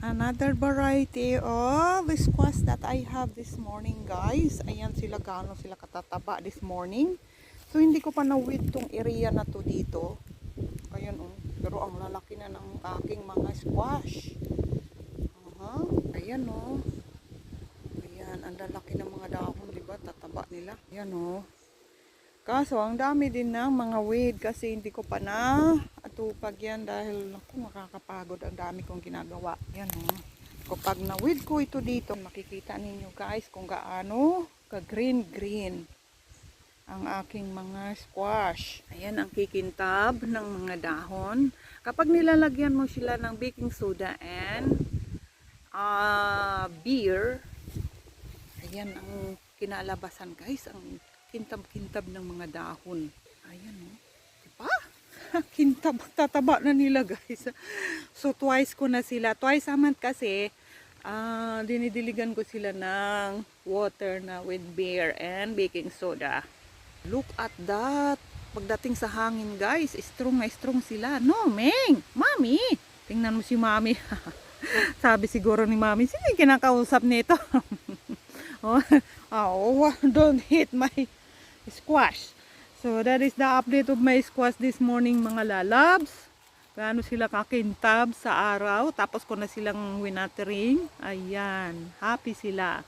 Another variety of squash that I have this morning, guys. Ayan sila, gaano sila katataba this morning. So hindi ko pa na-weed tong area na to dito. Ayan oh. Pero ang lalaki na ng aking mga squash. Ayan oh. Ayan, ang lalaki ng mga dahon, di ba? Tataba nila. Ayan oh. Kaso ang dami din ng mga weed kasi hindi ko pa na atupag yan dahil ako makakapagod, ang dami kong ginagawa. Yan oh. Kapag na weed ko ito dito, makikita ninyo guys kung gaano ka green ang aking mga squash. Ayan ang kikintab ng mga dahon. Kapag nilalagyan mo sila ng baking soda and beer, ayan ang kinalabasan guys, ang kintab-kintab ng mga dahon. Ayan o. Diba? Kintab, tataba na nila guys. So twice ko na sila. Twice a month kasi dinidiligan ko sila ng water na with beer and baking soda. Look at that. Pagdating sa hangin guys, strong na strong sila. No, Meng! Mami! Tingnan mo si Mami. Sabi siguro ni Mami, sino yung kinakausap nito? Oh, don't hit my squash. So that is the update of my squash this morning, mga lalabs. Gaano sila kakintab sa araw, tapos ko na silang winatering. Ayan, happy sila.